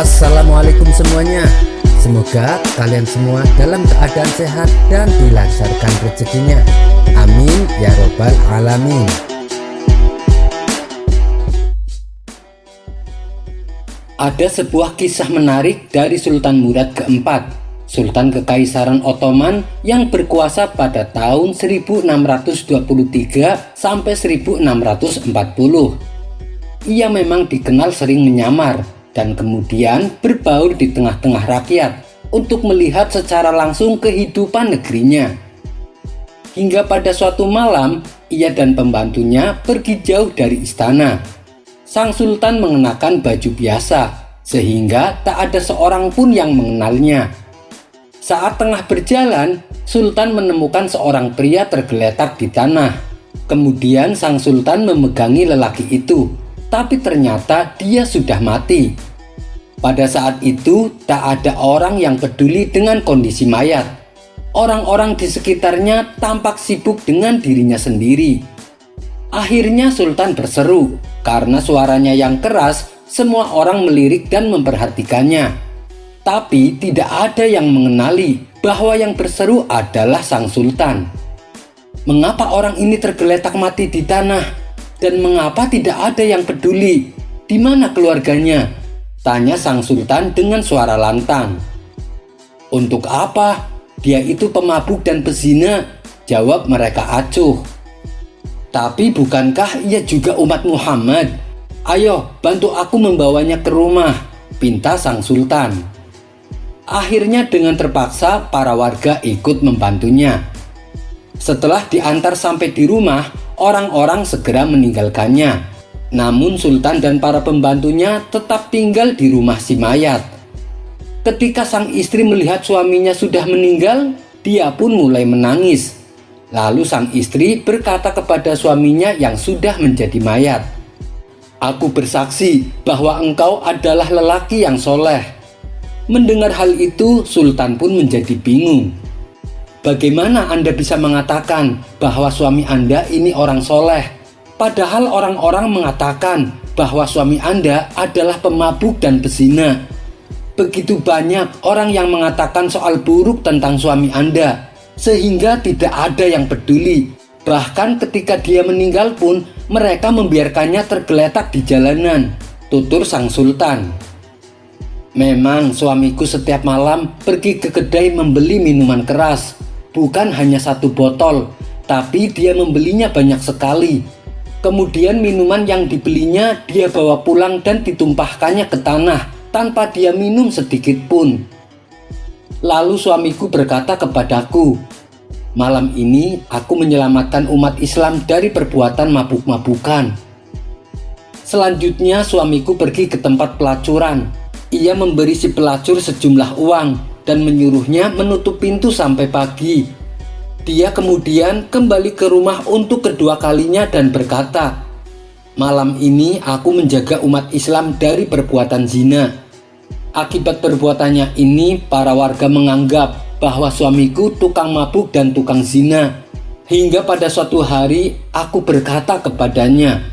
Assalamualaikum semuanya. Semoga kalian semua dalam keadaan sehat dan dilancarkan rezekinya. Amin ya robbal alamin. Ada sebuah kisah menarik dari Sultan Murad keempat, Sultan Kekaisaran Ottoman yang berkuasa pada tahun 1623 sampai 1640. Ia memang dikenal sering menyamar dan kemudian berbaur di tengah-tengah rakyat untuk melihat secara langsung kehidupan negerinya. Hingga pada suatu malam, ia dan pembantunya pergi jauh dari istana. Sang sultan mengenakan baju biasa, sehingga tak ada seorang pun yang mengenalnya. Saat tengah berjalan, sultan menemukan seorang pria tergeletak di tanah. Kemudian sang sultan memegangi lelaki itu, tapi ternyata dia sudah mati. Pada saat itu, tak ada orang yang peduli dengan kondisi mayat. Orang-orang di sekitarnya tampak sibuk dengan dirinya sendiri. Akhirnya sultan berseru, karena suaranya yang keras, semua orang melirik dan memperhatikannya. Tapi tidak ada yang mengenali bahwa yang berseru adalah sang sultan. Mengapa orang ini tergeletak mati di tanah? Dan mengapa tidak ada yang peduli? Di mana keluarganya? Tanya sang sultan dengan suara lantang. Untuk apa? Dia itu pemabuk dan pezina, jawab mereka acuh. Tapi bukankah ia juga umat Muhammad? Ayo, bantu aku membawanya ke rumah, pinta sang sultan. Akhirnya dengan terpaksa para warga ikut membantunya. Setelah diantar sampai di rumah, orang-orang segera meninggalkannya. Namun sultan dan para pembantunya tetap tinggal di rumah si mayat. Ketika sang istri melihat suaminya sudah meninggal, dia pun mulai menangis. Lalu sang istri berkata kepada suaminya yang sudah menjadi mayat, "Aku bersaksi bahwa engkau adalah lelaki yang soleh." Mendengar hal itu, sultan pun menjadi bingung. Bagaimana Anda bisa mengatakan bahwa suami Anda ini orang soleh? Padahal orang-orang mengatakan bahwa suami Anda adalah pemabuk dan pezina. Begitu banyak orang yang mengatakan soal buruk tentang suami Anda, sehingga tidak ada yang peduli. Bahkan ketika dia meninggal pun, mereka membiarkannya tergeletak di jalanan, tutur sang sultan. Memang suamiku setiap malam pergi ke kedai membeli minuman keras. Bukan hanya satu botol, tapi dia membelinya banyak sekali. Kemudian minuman yang dibelinya dia bawa pulang dan ditumpahkannya ke tanah tanpa dia minum sedikit pun. Lalu suamiku berkata kepadaku, "Malam ini aku menyelamatkan umat Islam dari perbuatan mabuk-mabukan." Selanjutnya suamiku pergi ke tempat pelacuran. Ia memberi si pelacur sejumlah uang dan menyuruhnya menutup pintu sampai pagi. Dia kemudian kembali ke rumah untuk kedua kalinya dan berkata, "Malam ini aku menjaga umat Islam dari perbuatan zina." Akibat perbuatannya ini, para warga menganggap bahwa suamiku tukang mabuk dan tukang zina. Hingga pada suatu hari aku berkata kepadanya,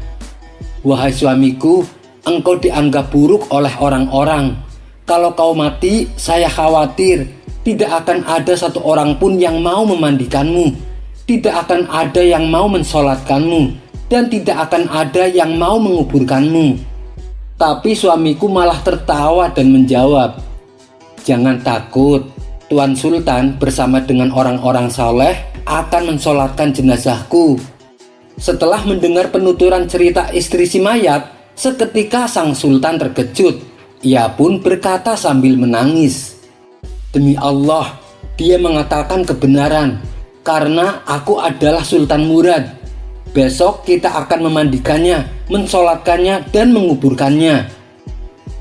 "Wahai suamiku, engkau dianggap buruk oleh orang-orang. Kalau kau mati, saya khawatir tidak akan ada satu orang pun yang mau memandikanmu, tidak akan ada yang mau mensolatkanmu, dan tidak akan ada yang mau menguburkanmu." Tapi suamiku malah tertawa dan menjawab, "Jangan takut, Tuan Sultan bersama dengan orang-orang soleh akan mensolatkan jenazahku." Setelah mendengar penuturan cerita istri si mayat, seketika sang sultan terkejut. Ia pun berkata sambil menangis, "Demi Allah, dia mengatakan kebenaran, karena aku adalah Sultan Murad. Besok kita akan memandikannya, mensolatkannya, dan menguburkannya."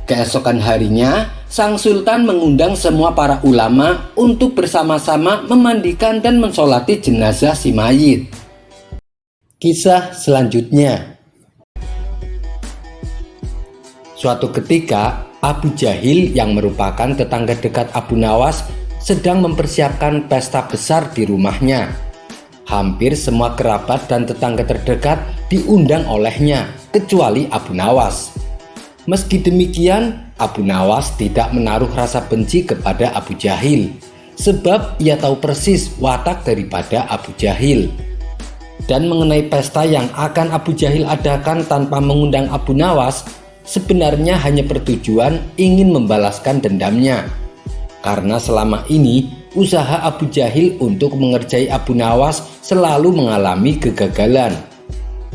Keesokan harinya, sang sultan mengundang semua para ulama untuk bersama-sama memandikan dan mensolati jenazah si mayit. Kisah selanjutnya. Suatu ketika, Abu Jahil yang merupakan tetangga dekat Abu Nawas sedang mempersiapkan pesta besar di rumahnya. Hampir semua kerabat dan tetangga terdekat diundang olehnya, kecuali Abu Nawas. Meski demikian, Abu Nawas tidak menaruh rasa benci kepada Abu Jahil, sebab ia tahu persis watak daripada Abu Jahil. Dan mengenai pesta yang akan Abu Jahil adakan tanpa mengundang Abu Nawas, sebenarnya hanya bertujuan ingin membalaskan dendamnya. Karena selama ini usaha Abu Jahil untuk mengerjai Abu Nawas selalu mengalami kegagalan.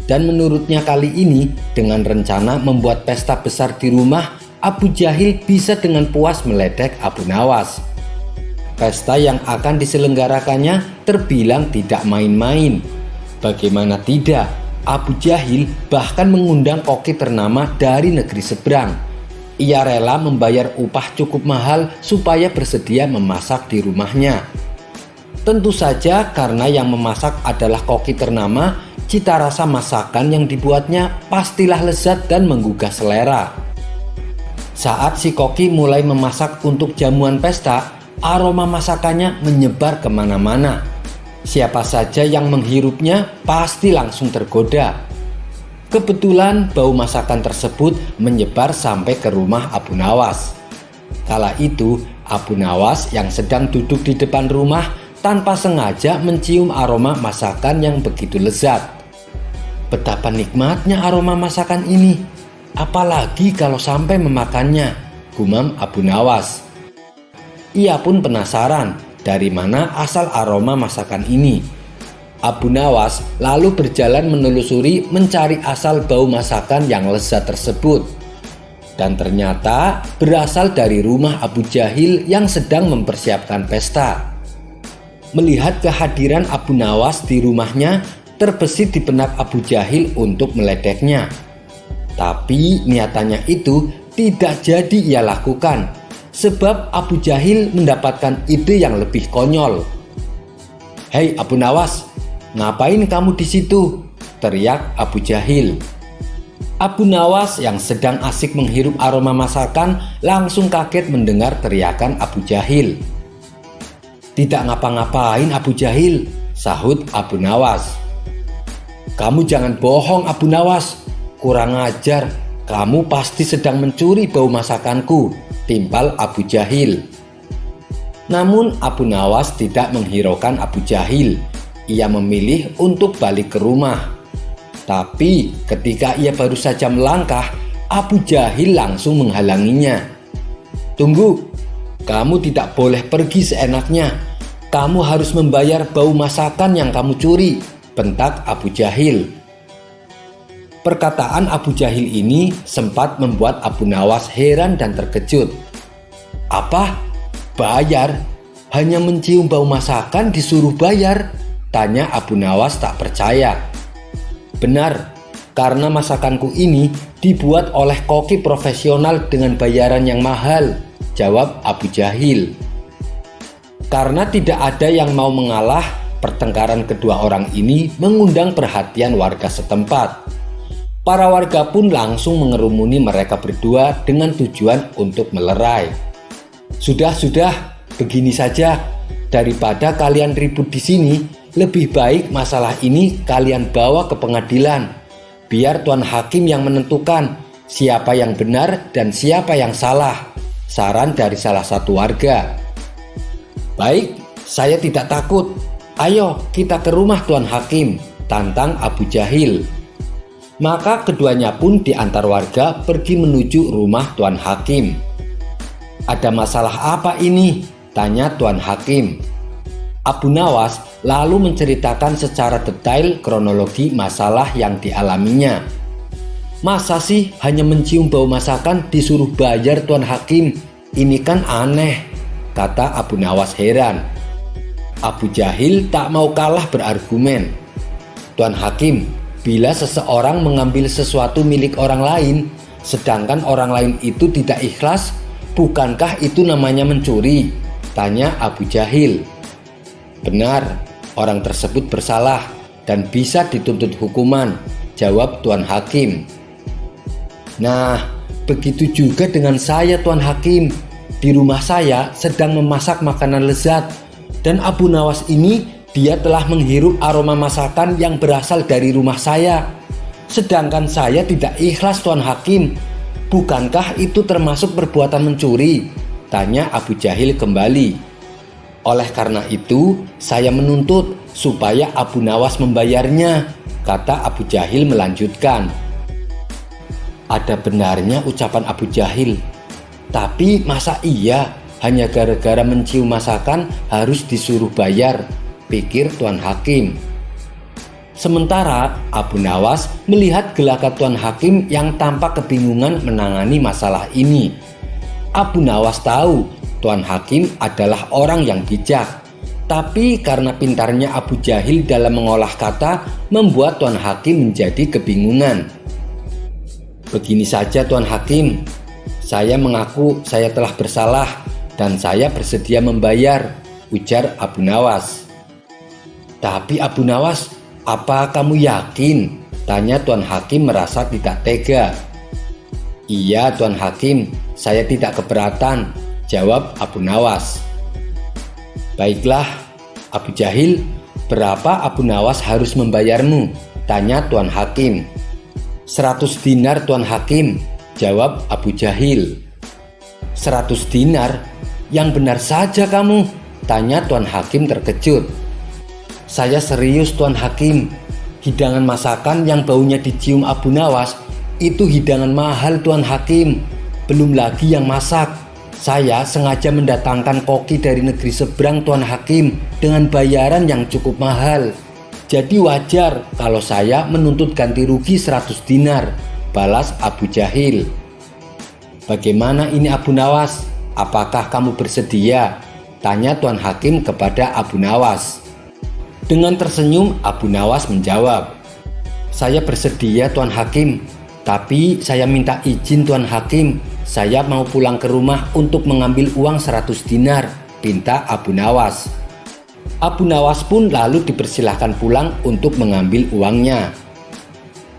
Dan menurutnya kali ini dengan rencana membuat pesta besar di rumah, Abu Jahil bisa dengan puas meledek Abu Nawas. Pesta yang akan diselenggarakannya terbilang tidak main-main. Bagaimana tidak, Abu Jahil bahkan mengundang koki ternama dari negeri seberang. Ia rela membayar upah cukup mahal supaya bersedia memasak di rumahnya. Tentu saja karena yang memasak adalah koki ternama, cita rasa masakan yang dibuatnya pastilah lezat dan menggugah selera. Saat si koki mulai memasak untuk jamuan pesta, aroma masakannya menyebar kemana-mana. Siapa saja yang menghirupnya pasti langsung tergoda. Kebetulan bau masakan tersebut menyebar sampai ke rumah Abu Nawas. Kala itu Abu Nawas yang sedang duduk di depan rumah tanpa sengaja mencium aroma masakan yang begitu lezat. Betapa nikmatnya aroma masakan ini, apalagi kalau sampai memakannya, gumam Abu Nawas. Ia pun penasaran dari mana asal aroma masakan ini. Abu Nawas lalu berjalan menelusuri mencari asal bau masakan yang lezat tersebut. Dan ternyata berasal dari rumah Abu Jahil yang sedang mempersiapkan pesta. Melihat kehadiran Abu Nawas di rumahnya, terbesit di benak Abu Jahil untuk meledeknya. Tapi niatannya itu tidak jadi ia lakukan, sebab Abu Jahil mendapatkan ide yang lebih konyol. "Hei Abu Nawas, ngapain kamu di situ?" teriak Abu Jahil. Abu Nawas yang sedang asik menghirup aroma masakan langsung kaget mendengar teriakan Abu Jahil. "Tidak ngapa-ngapain Abu Jahil," sahut Abu Nawas. "Kamu jangan bohong Abu Nawas, kurang ajar, kamu pasti sedang mencuri bau masakanku," timpal Abu Jahil. Namun Abu Nawas tidak menghiraukan Abu Jahil. Ia memilih untuk balik ke rumah. Tapi ketika ia baru saja melangkah, Abu Jahil langsung menghalanginya. "Tunggu, kamu tidak boleh pergi seenaknya. Kamu harus membayar bau masakan yang kamu curi," bentak Abu Jahil. Perkataan Abu Jahil ini sempat membuat Abu Nawas heran dan terkejut. "Apa? Bayar? Hanya mencium bau masakan disuruh bayar?" tanya Abu Nawas tak percaya. "Benar, karena masakanku ini dibuat oleh koki profesional dengan bayaran yang mahal," jawab Abu Jahil. Karena tidak ada yang mau mengalah, pertengkaran kedua orang ini mengundang perhatian warga setempat. Para warga pun langsung mengerumuni mereka berdua dengan tujuan untuk melerai. Sudah, begini saja. Daripada kalian ribut di sini, lebih baik masalah ini kalian bawa ke pengadilan. Biar Tuan Hakim yang menentukan siapa yang benar dan siapa yang salah, saran dari salah satu warga. "Baik, saya tidak takut. Ayo kita ke rumah Tuan Hakim," tantang Abu Jahil. Maka keduanya pun diantar warga pergi menuju rumah Tuan Hakim. "Ada masalah apa ini?" tanya Tuan Hakim. Abu Nawas lalu menceritakan secara detail kronologi masalah yang dialaminya. "Masa sih hanya mencium bau masakan disuruh bayar Tuan Hakim? Ini kan aneh," kata Abu Nawas heran. Abu Jahil tak mau kalah berargumen. "Tuan Hakim, bila seseorang mengambil sesuatu milik orang lain, sedangkan orang lain itu tidak ikhlas, bukankah itu namanya mencuri?" tanya Abu Jahil. "Benar, orang tersebut bersalah dan bisa dituntut hukuman," jawab Tuan Hakim. "Nah, begitu juga dengan saya Tuan Hakim. Di rumah saya sedang memasak makanan lezat, dan Abu Nawas ini dia telah menghirup aroma masakan yang berasal dari rumah saya. Sedangkan saya tidak ikhlas Tuan Hakim. "Bukankah itu termasuk perbuatan mencuri?" tanya Abu Jahil kembali. "Oleh karena itu, saya menuntut supaya Abu Nawas membayarnya," kata Abu Jahil melanjutkan. Ada benarnya ucapan Abu Jahil. Tapi masa iya hanya gara-gara mencium masakan harus disuruh bayar, pikir Tuan Hakim. Sementara Abu Nawas melihat gelagat Tuan Hakim yang tampak kebingungan menangani masalah ini. Abu Nawas tahu Tuan Hakim adalah orang yang bijak, tapi karena pintarnya Abu Jahil dalam mengolah kata membuat Tuan Hakim menjadi kebingungan. "Begini saja Tuan Hakim, saya mengaku saya telah bersalah dan saya bersedia membayar," ujar Abu Nawas. "Tapi Abu Nawas, apa kamu yakin?" tanya Tuan Hakim merasa tidak tega. "Iya Tuan Hakim, saya tidak keberatan," jawab Abu Nawas. "Baiklah Abu Jahil, berapa Abu Nawas harus membayarmu?" tanya Tuan Hakim. "100 dinar Tuan Hakim," jawab Abu Jahil. "100 dinar? Yang benar saja kamu," tanya Tuan Hakim terkejut. "Saya serius Tuan Hakim, hidangan masakan yang baunya dicium Abu Nawas itu hidangan mahal Tuan Hakim, belum lagi yang masak. Saya sengaja mendatangkan koki dari negeri seberang Tuan Hakim dengan bayaran yang cukup mahal. Jadi wajar kalau saya menuntut ganti rugi 100 dinar, balas Abu Jahil. "Bagaimana ini Abu Nawas? Apakah kamu bersedia?" tanya Tuan Hakim kepada Abu Nawas. Dengan tersenyum Abu Nawas menjawab, "Saya bersedia Tuan Hakim, tapi saya minta izin Tuan Hakim, saya mau pulang ke rumah untuk mengambil uang 100 dinar, pinta Abu Nawas. Abu Nawas pun lalu dipersilahkan pulang untuk mengambil uangnya.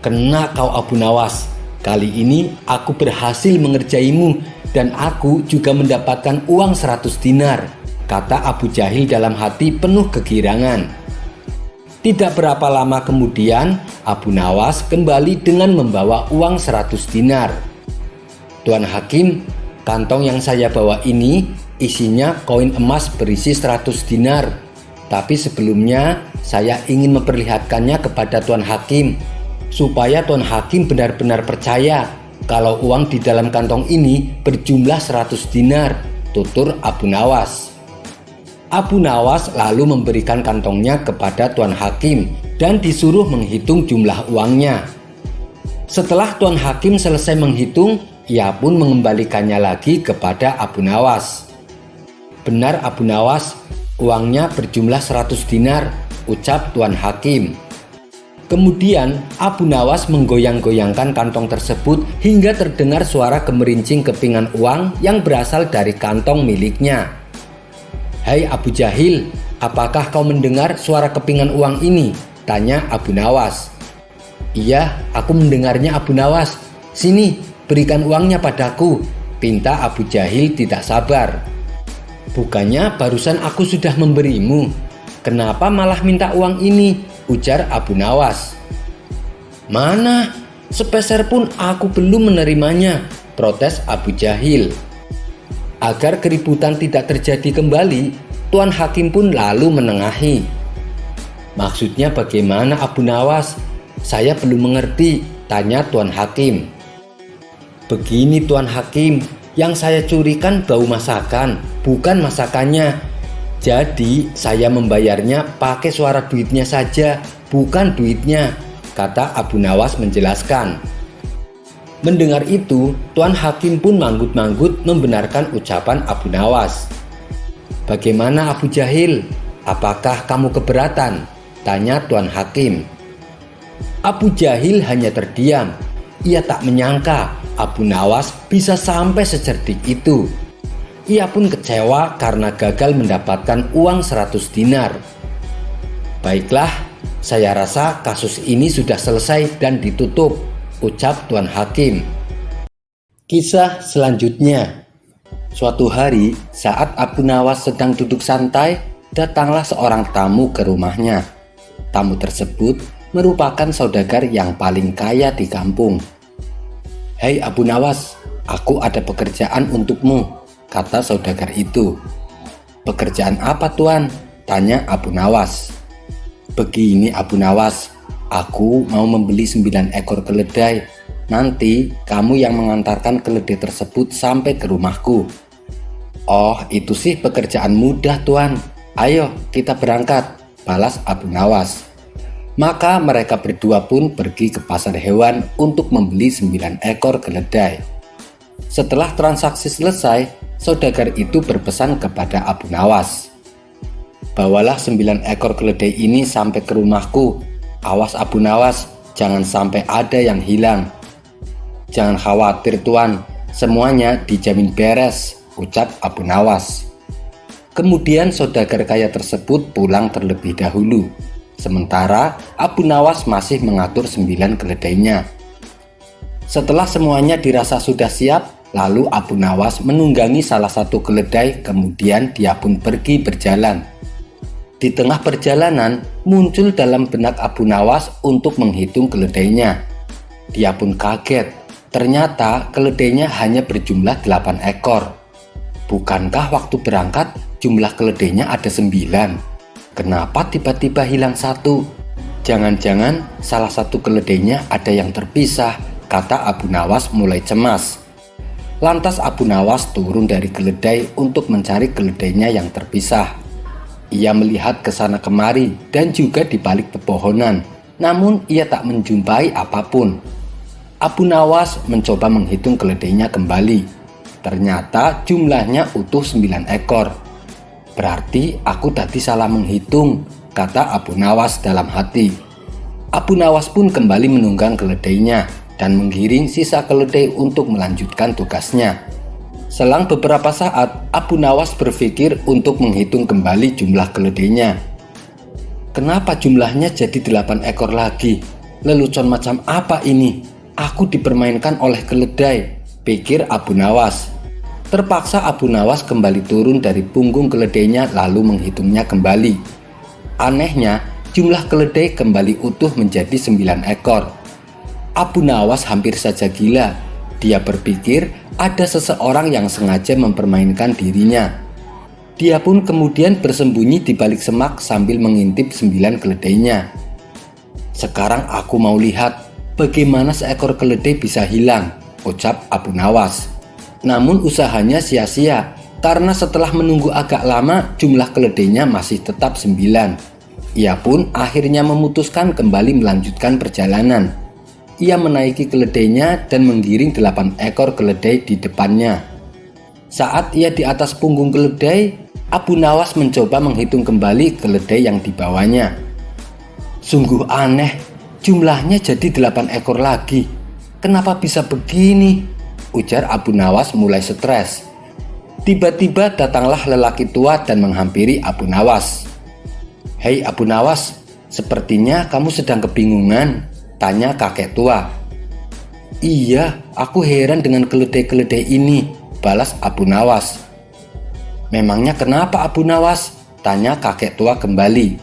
"Kena kau Abu Nawas, kali ini aku berhasil mengerjaimu dan aku juga mendapatkan uang 100 dinar, kata Abu Jahil dalam hati penuh kegirangan. Tidak berapa lama kemudian Abu Nawas kembali dengan membawa uang 100 dinar. "Tuan Hakim, kantong yang saya bawa ini isinya koin emas berisi 100 dinar. Tapi sebelumnya saya ingin memperlihatkannya kepada Tuan Hakim, supaya Tuan Hakim benar-benar percaya kalau uang di dalam kantong ini berjumlah 100 dinar, tutur Abu Nawas. Abu Nawas lalu memberikan kantongnya kepada Tuan Hakim dan disuruh menghitung jumlah uangnya. Setelah Tuan Hakim selesai menghitung, ia pun mengembalikannya lagi kepada Abu Nawas. "Benar Abu Nawas, uangnya berjumlah 100 dinar, ucap Tuan Hakim. Kemudian Abu Nawas menggoyang-goyangkan kantong tersebut hingga terdengar suara gemerincing kepingan uang yang berasal dari kantong miliknya. "Hai Abu Jahil, apakah kau mendengar suara kepingan uang ini?" tanya Abu Nawas. "Iya, aku mendengarnya Abu Nawas. Sini, berikan uangnya padaku," pinta Abu Jahil tidak sabar. "Bukannya barusan aku sudah memberimu, kenapa malah minta uang ini?" ujar Abu Nawas. "Mana, sepeser pun aku belum menerimanya," protes Abu Jahil. Agar keributan tidak terjadi kembali, Tuan Hakim pun lalu menengahi. "Maksudnya bagaimana Abu Nawas? Saya belum mengerti," tanya Tuan Hakim. "Begini Tuan Hakim, yang saya curikan bau masakan, bukan masakannya. Jadi saya membayarnya pakai suara duitnya saja, bukan duitnya," kata Abu Nawas menjelaskan. Mendengar itu, Tuan Hakim pun manggut-manggut membenarkan ucapan Abu Nawas. "Bagaimana Abu Jahil? Apakah kamu keberatan?" tanya Tuan Hakim. Abu Jahil hanya terdiam. Ia tak menyangka Abu Nawas bisa sampai secerdik itu. Ia pun kecewa karena gagal mendapatkan uang 100 dinar. "Baiklah, saya rasa kasus ini sudah selesai dan ditutup," ucap Tuan Hakim. Kisah selanjutnya. Suatu hari saat Abu Nawas sedang duduk santai, datanglah seorang tamu ke rumahnya. Tamu tersebut merupakan saudagar yang paling kaya di kampung. "Hei Abu Nawas, aku ada pekerjaan untukmu," kata saudagar itu. "Pekerjaan apa tuan?" tanya Abu Nawas. "Begini Abu Nawas, aku mau membeli 9 ekor keledai. Nanti kamu yang mengantarkan keledai tersebut sampai ke rumahku." "Oh, itu sih pekerjaan mudah tuan. Ayo kita berangkat," balas Abu Nawas. Maka mereka berdua pun pergi ke pasar hewan untuk membeli 9 ekor keledai. Setelah transaksi selesai, saudagar itu berpesan kepada Abu Nawas, "Bawalah 9 ekor keledai ini sampai ke rumahku. Awas Abu Nawas, jangan sampai ada yang hilang." "Jangan khawatir tuan, semuanya dijamin beres," ucap Abu Nawas. Kemudian saudagar kaya tersebut pulang terlebih dahulu. Sementara Abu Nawas masih mengatur 9 keledainya. Setelah semuanya dirasa sudah siap, lalu Abu Nawas menunggangi salah satu keledai, kemudian dia pun pergi berjalan. Di tengah perjalanan, muncul dalam benak Abu Nawas untuk menghitung keledainya. Dia pun kaget, ternyata keledainya hanya berjumlah 8 ekor. Bukankah waktu berangkat jumlah keledainya ada 9? Kenapa tiba-tiba hilang 1? Jangan-jangan salah satu keledainya ada yang terpisah, kata Abu Nawas mulai cemas. Lantas Abu Nawas turun dari keledai untuk mencari keledainya yang terpisah. Ia melihat ke sana kemari dan juga di balik pepohonan, namun ia tak menjumpai apapun. Abu Nawas mencoba menghitung keledainya kembali. Ternyata jumlahnya utuh 9 ekor. "Berarti aku tadi salah menghitung," kata Abu Nawas dalam hati. Abu Nawas pun kembali menunggang keledainya dan menggiring sisa keledai untuk melanjutkan tugasnya. Selang beberapa saat, Abu Nawas berpikir untuk menghitung kembali jumlah keledainya. "Kenapa jumlahnya jadi 8 ekor lagi? Lelucon macam apa ini? Aku dipermainkan oleh keledai," pikir Abu Nawas. Terpaksa Abu Nawas kembali turun dari punggung keledainya lalu menghitungnya kembali. Anehnya, jumlah keledai kembali utuh menjadi 9 ekor. Abu Nawas hampir saja gila. Dia berpikir ada seseorang yang sengaja mempermainkan dirinya. Dia pun kemudian bersembunyi di balik semak sambil mengintip 9 keledainya. "Sekarang aku mau lihat bagaimana seekor keledai bisa hilang," ucap Abu Nawas. Namun usahanya sia-sia karena setelah menunggu agak lama jumlah keledainya masih tetap 9. Ia pun akhirnya memutuskan kembali melanjutkan perjalanan. Ia menaiki keledainya dan menggiring 8 ekor keledai di depannya. Saat ia di atas punggung keledai, Abu Nawas mencoba menghitung kembali keledai yang dibawanya. "Sungguh aneh, jumlahnya jadi 8 ekor lagi. Kenapa bisa begini?" ujar Abu Nawas mulai stres. Tiba-tiba datanglah lelaki tua dan menghampiri Abu Nawas. "Hei Abu Nawas, sepertinya kamu sedang kebingungan," tanya kakek tua. "Iya, aku heran dengan keledai-keledai ini," balas Abu Nawas. "Memangnya kenapa Abu Nawas?" tanya kakek tua kembali.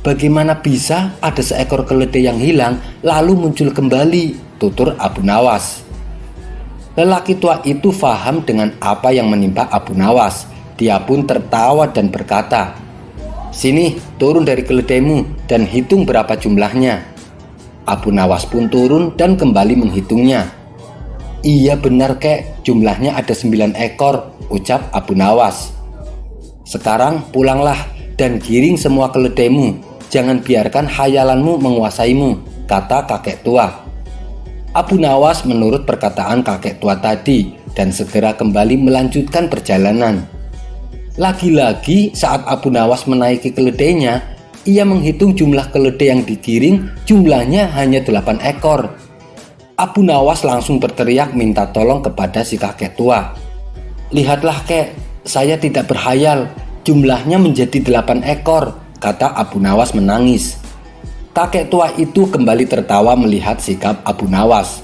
"Bagaimana bisa ada seekor keledai yang hilang lalu muncul kembali?" tutur Abu Nawas. Lelaki tua itu faham dengan apa yang menimpa Abu Nawas. Dia pun tertawa dan berkata, "Sini, turun dari keledaimu dan hitung berapa jumlahnya." Abu Nawas pun turun dan kembali menghitungnya. "Iya benar kek, jumlahnya ada 9 ekor, ucap Abu Nawas. "Sekarang pulanglah dan giring semua keledaimu. Jangan biarkan khayalanmu menguasaimu," kata kakek tua. Abu Nawas menurut perkataan kakek tua tadi dan segera kembali melanjutkan perjalanan. Lagi-lagi saat Abu Nawas menaiki keledainya, ia menghitung jumlah keledai yang digiring, jumlahnya hanya 8 ekor. Abu Nawas langsung berteriak minta tolong kepada si kakek tua. "Lihatlah kek, saya tidak berhayal, jumlahnya menjadi 8 ekor, kata Abu Nawas menangis. Kakek tua itu kembali tertawa melihat sikap Abu Nawas.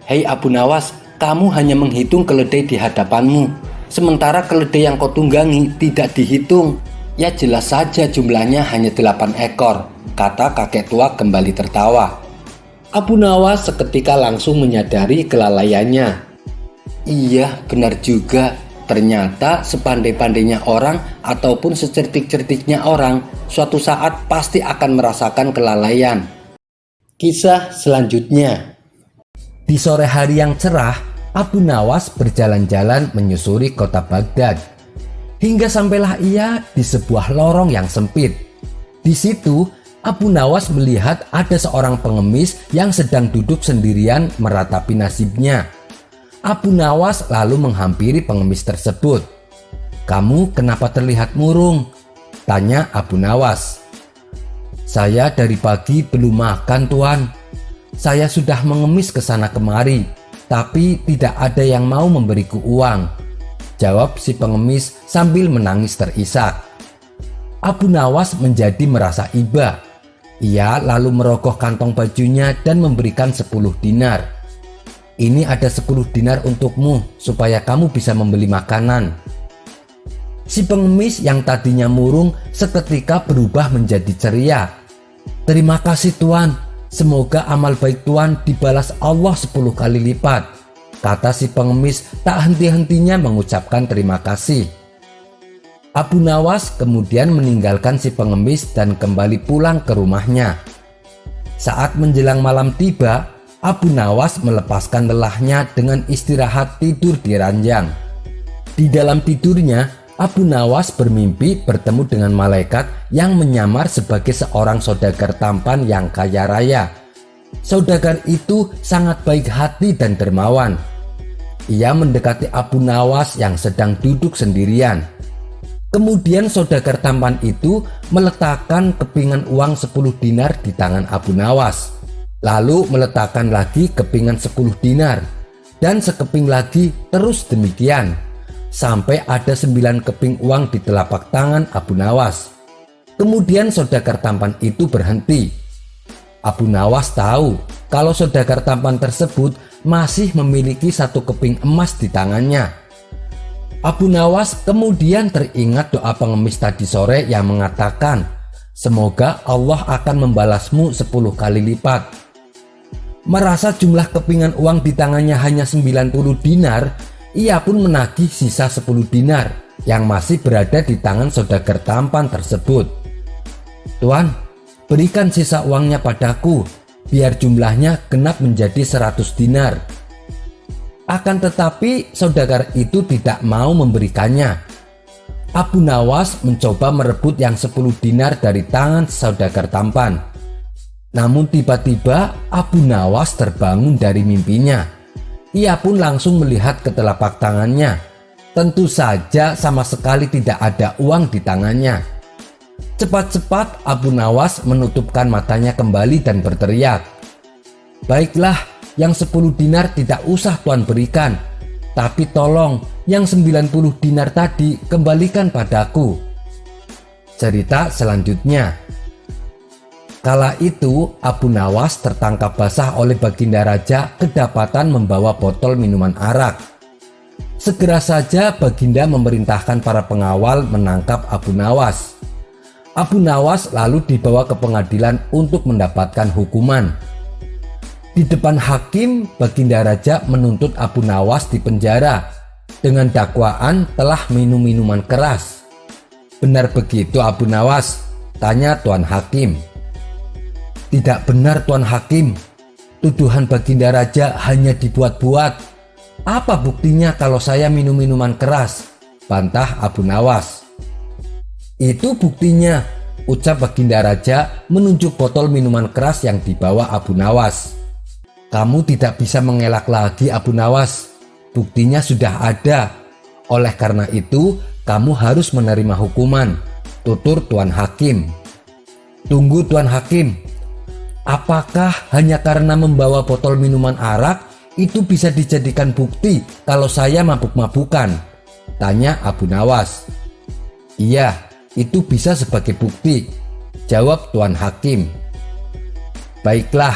"Hei Abu Nawas, kamu hanya menghitung keledai di hadapanmu, sementara keledai yang kau tunggangi tidak dihitung. Ya jelas saja jumlahnya hanya 8 ekor, kata kakek tua kembali tertawa. Abu Nawas seketika langsung menyadari kelalaiannya. Iya, benar juga. Ternyata sepandai-pandainya orang ataupun secerdik-cerdiknya orang, suatu saat pasti akan merasakan kelalaian. Kisah selanjutnya. Di sore hari yang cerah, Abu Nawas berjalan-jalan menyusuri kota Baghdad. Hingga sampailah ia di sebuah lorong yang sempit. Di situ, Abu Nawas melihat ada seorang pengemis yang sedang duduk sendirian meratapi nasibnya. Abu Nawas lalu menghampiri pengemis tersebut. "Kamu kenapa terlihat murung?" tanya Abu Nawas. "Saya dari pagi belum makan, Tuan. Saya sudah mengemis ke sana kemari, tapi tidak ada yang mau memberiku uang," jawab si pengemis sambil menangis terisak. Abu Nawas menjadi merasa iba. Ia lalu merogoh kantong bajunya dan memberikan 10 dinar. "Ini ada 10 dinar untukmu supaya kamu bisa membeli makanan." Si pengemis yang tadinya murung seketika berubah menjadi ceria. "Terima kasih Tuan, semoga amal baik Tuan dibalas Allah 10 kali lipat," kata si pengemis tak henti-hentinya mengucapkan terima kasih. Abu Nawas kemudian meninggalkan si pengemis dan kembali pulang ke rumahnya. Saat menjelang malam tiba, Abu Nawas melepaskan lelahnya dengan istirahat tidur di ranjang. Di dalam tidurnya, Abu Nawas bermimpi bertemu dengan malaikat yang menyamar sebagai seorang saudagar tampan yang kaya raya. Saudagar itu sangat baik hati dan dermawan. Ia mendekati Abu Nawas yang sedang duduk sendirian. Kemudian saudagar tampan itu meletakkan kepingan uang 10 dinar di tangan Abu Nawas. Lalu meletakkan lagi kepingan 10 dinar. Dan sekeping lagi, terus demikian. Sampai ada 9 keping uang di telapak tangan Abu Nawas. Kemudian saudagar tampan itu berhenti. Abu Nawas tahu kalau saudagar tampan tersebut masih memiliki 1 keping emas di tangannya. Abu Nawas kemudian teringat doa pengemis tadi sore yang mengatakan, "Semoga Allah akan membalasmu 10 kali lipat." Merasa jumlah kepingan uang di tangannya hanya 90 dinar, ia pun menagih sisa 10 dinar yang masih berada di tangan saudagar tampan tersebut. "Tuan, berikan sisa uangnya padaku, biar jumlahnya genap menjadi 100 dinar. Akan tetapi saudagar itu tidak mau memberikannya. Abu Nawas mencoba merebut yang 10 dinar dari tangan saudagar tampan. Namun tiba-tiba Abu Nawas terbangun dari mimpinya. Ia pun langsung melihat ke telapak tangannya. Tentu saja sama sekali tidak ada uang di tangannya. Cepat-cepat Abu Nawas menutupkan matanya kembali dan berteriak, "Baiklah, yang 10 dinar tidak usah Tuan berikan, tapi tolong yang 90 dinar tadi kembalikan padaku." Cerita selanjutnya. Kala itu Abu Nawas tertangkap basah oleh Baginda Raja kedapatan membawa botol minuman arak. Segera saja Baginda memerintahkan para pengawal menangkap Abu Nawas. Abu Nawas lalu dibawa ke pengadilan untuk mendapatkan hukuman. Di depan hakim, Baginda Raja menuntut Abu Nawas di penjara dengan dakwaan telah minum minuman keras. "Benar begitu Abu Nawas?" tanya Tuan Hakim. "Tidak benar Tuan Hakim, tuduhan Baginda Raja hanya dibuat-buat. Apa buktinya kalau saya minum minuman keras?" bantah Abu Nawas. "Itu buktinya," ucap Baginda Raja menunjuk botol minuman keras yang dibawa Abu Nawas. "Kamu tidak bisa mengelak lagi Abu Nawas, buktinya sudah ada. Oleh karena itu kamu harus menerima hukuman," tutur Tuan Hakim. "Tunggu Tuan Hakim, apakah hanya karena membawa botol minuman arak itu bisa dijadikan bukti kalau saya mabuk-mabukan?" tanya Abu Nawas. "Iya, itu bisa sebagai bukti," jawab Tuan Hakim. "Baiklah,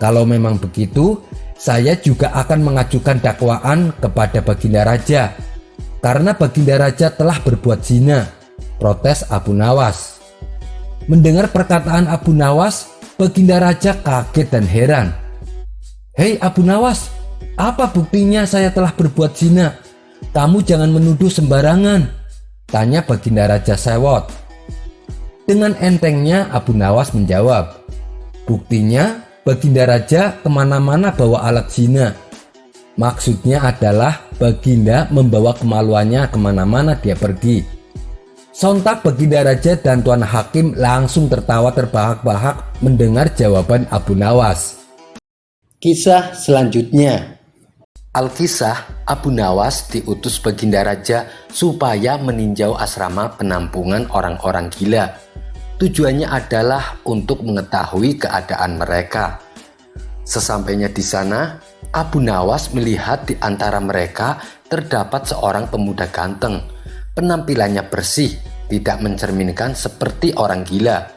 kalau memang begitu, saya juga akan mengajukan dakwaan kepada Baginda Raja karena Baginda Raja telah berbuat zina," protes Abu Nawas. Mendengar perkataan Abu Nawas, Baginda Raja kaget dan heran. "Hei Abu Nawas, apa buktinya saya telah berbuat zina? Kamu jangan menuduh sembarangan," tanya Baginda Raja Sewot. Dengan entengnya Abu Nawas menjawab, "Buktinya Baginda Raja kemana-mana bawa alat zina." Maksudnya adalah Baginda membawa kemaluannya kemana-mana dia pergi. Sontak Baginda Raja dan Tuan Hakim langsung tertawa terbahak-bahak mendengar jawaban Abu Nawas. Kisah selanjutnya. Alkisah, Abu Nawas diutus Baginda Raja supaya meninjau asrama penampungan orang-orang gila. Tujuannya adalah untuk mengetahui keadaan mereka. Sesampainya di sana, Abu Nawas melihat di antara mereka terdapat seorang pemuda ganteng. Penampilannya bersih, tidak mencerminkan seperti orang gila.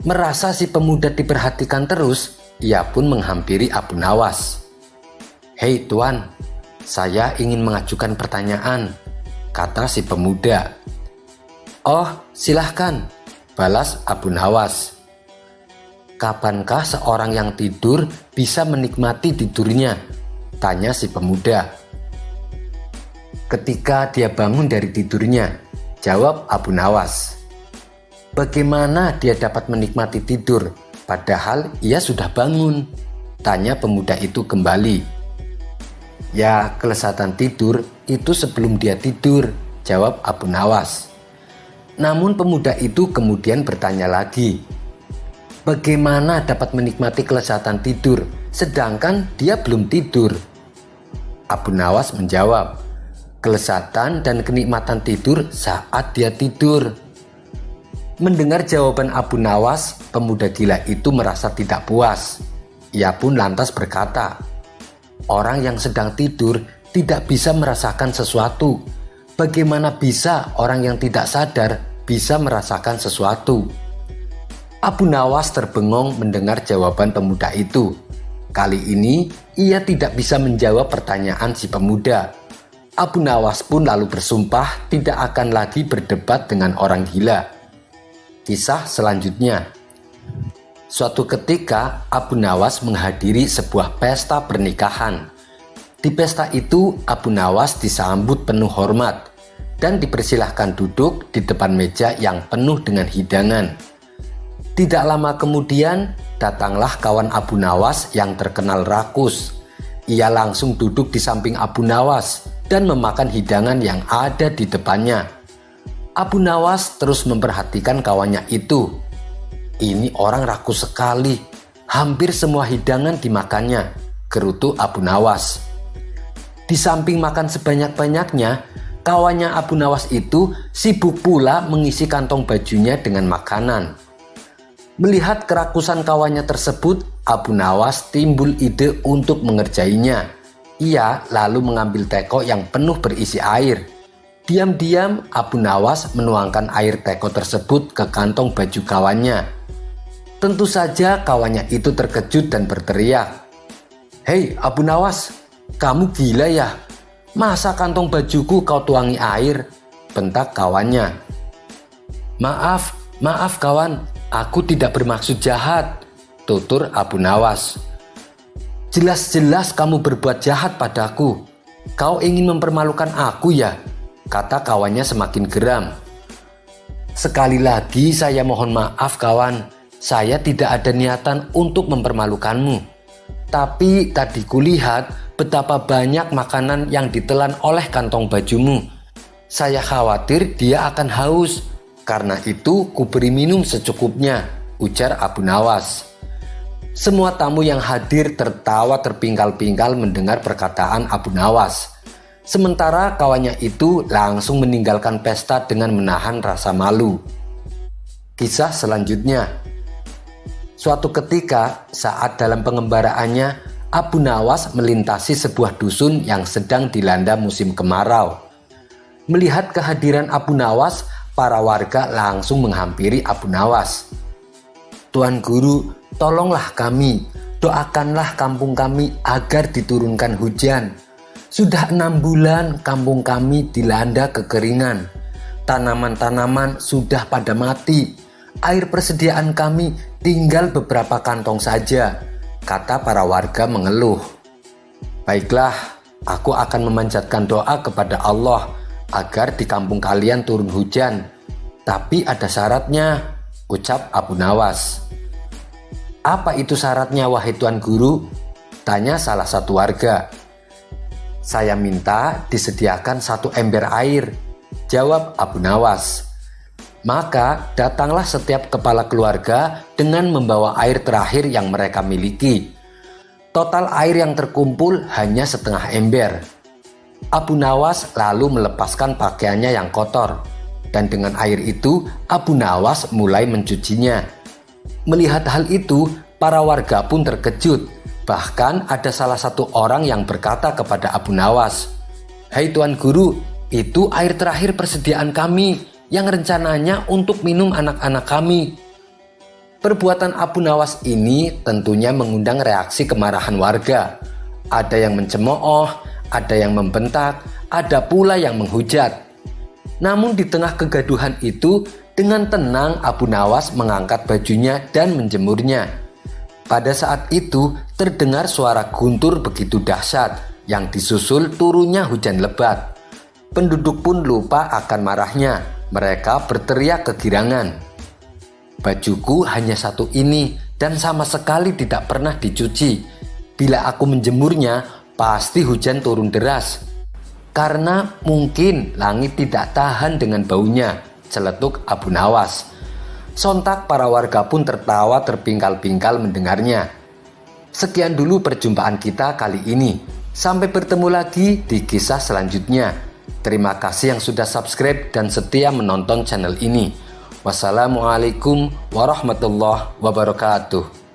Merasa si pemuda diperhatikan terus, ia pun menghampiri Abu Nawas. "Hei Tuan, saya ingin mengajukan pertanyaan," kata si pemuda. "Oh, silahkan," balas Abu Nawas. "Kapankah seorang yang tidur bisa menikmati tidurnya?" tanya si pemuda. "Ketika dia bangun dari tidurnya," jawab Abu Nawas. "Bagaimana dia dapat menikmati tidur, padahal ia sudah bangun?" tanya pemuda itu kembali. "Ya, kelezatan tidur itu sebelum dia tidur," jawab Abu Nawas. Namun pemuda itu kemudian bertanya lagi, "Bagaimana dapat menikmati kelezatan tidur sedangkan dia belum tidur?" Abu Nawas menjawab, "Kelezatan dan kenikmatan tidur saat dia tidur." Mendengar jawaban Abu Nawas, pemuda gila itu merasa tidak puas. Ia pun lantas berkata, "Orang yang sedang tidur tidak bisa merasakan sesuatu. Bagaimana bisa orang yang tidak sadar bisa merasakan sesuatu?" Abu Nawas terbengong mendengar jawaban pemuda itu. Kali ini ia tidak bisa menjawab pertanyaan si pemuda. Abu Nawas pun lalu bersumpah tidak akan lagi berdebat dengan orang gila. Kisah selanjutnya. Suatu ketika Abu Nawas menghadiri sebuah pesta pernikahan. Di pesta itu Abu Nawas disambut penuh hormat dan dipersilahkan duduk di depan meja yang penuh dengan hidangan. Tidak lama kemudian datanglah kawan Abu Nawas yang terkenal rakus. Ia langsung duduk di samping Abu Nawas dan memakan hidangan yang ada di depannya. Abu Nawas terus memperhatikan kawannya itu. "Ini orang rakus sekali, hampir semua hidangan dimakannya," gerutu Abu Nawas. Di samping makan sebanyak-banyaknya, kawannya Abu Nawas itu sibuk pula mengisi kantong bajunya dengan makanan. Melihat kerakusan kawannya tersebut, Abu Nawas timbul ide untuk mengerjainya. Ia lalu mengambil teko yang penuh berisi air. Diam-diam Abu Nawas menuangkan air teko tersebut ke kantong baju kawannya. Tentu saja kawannya itu terkejut dan berteriak, "Hei Abu Nawas, kamu gila ya? Masa kantong bajuku kau tuangi air?" bentak kawannya. Maaf kawan, aku tidak bermaksud jahat," tutur Abu Nawas. "Jelas-jelas kamu berbuat jahat padaku. Kau ingin mempermalukan aku ya?" kata kawannya semakin geram. "Sekali lagi saya mohon maaf kawan, saya tidak ada niatan untuk mempermalukanmu. Tapi tadi kulihat betapa banyak makanan yang ditelan oleh kantong bajumu. Saya khawatir dia akan haus. Karena itu kuberi minum secukupnya," ujar Abu Nawas. Semua tamu yang hadir tertawa terpingkal-pingkal mendengar perkataan Abu Nawas. Sementara kawannya itu langsung meninggalkan pesta dengan menahan rasa malu. Kisah selanjutnya. Suatu ketika saat dalam pengembaraannya, Abu Nawas melintasi sebuah dusun yang sedang dilanda musim kemarau. Melihat kehadiran Abu Nawas, para warga langsung menghampiri Abu Nawas. "Tuan Guru, tolonglah kami, doakanlah kampung kami agar diturunkan hujan. Sudah 6 bulan kampung kami dilanda kekeringan. Tanaman-tanaman sudah pada mati. Air persediaan kami tinggal beberapa kantong saja. kata para warga mengeluh. Baiklah, aku akan memanjatkan doa kepada Allah agar di kampung kalian turun hujan. Tapi ada syaratnya, ucap Abu Nawas. Apa itu syaratnya wahai Tuan Guru? Tanya salah satu warga. Saya minta disediakan 1 ember air, jawab Abu Nawas. Maka datanglah setiap kepala keluarga dengan membawa air terakhir yang mereka miliki. Total air yang terkumpul hanya setengah ember. Abu Nawas lalu melepaskan pakaiannya yang kotor, dan dengan air itu Abu Nawas mulai mencucinya. Melihat hal itu, para warga pun terkejut. Bahkan ada salah satu orang yang berkata kepada Abu Nawas, "Hai Tuan Guru, itu air terakhir persediaan kami yang rencananya untuk minum anak-anak kami." Perbuatan Abu Nawas ini tentunya mengundang reaksi kemarahan warga. Ada yang mencemooh, ada yang membentak, ada pula yang menghujat. Namun di tengah kegaduhan itu, dengan tenang Abu Nawas mengangkat bajunya dan menjemurnya. Pada saat itu terdengar suara guntur begitu dahsyat yang disusul turunnya hujan lebat. Penduduk pun lupa akan marahnya. Mereka berteriak kegirangan. Bajuku hanya 1 ini dan sama sekali tidak pernah dicuci. Bila aku menjemurnya, pasti hujan turun deras. Karena mungkin langit tidak tahan dengan baunya, celetuk Abu Nawas. Sontak para warga pun tertawa terpingkal-pingkal mendengarnya. Sekian dulu perjumpaan kita kali ini. Sampai bertemu lagi di kisah selanjutnya. Terima kasih yang sudah subscribe dan setia menonton channel ini. Wassalamualaikum warahmatullahi wabarakatuh.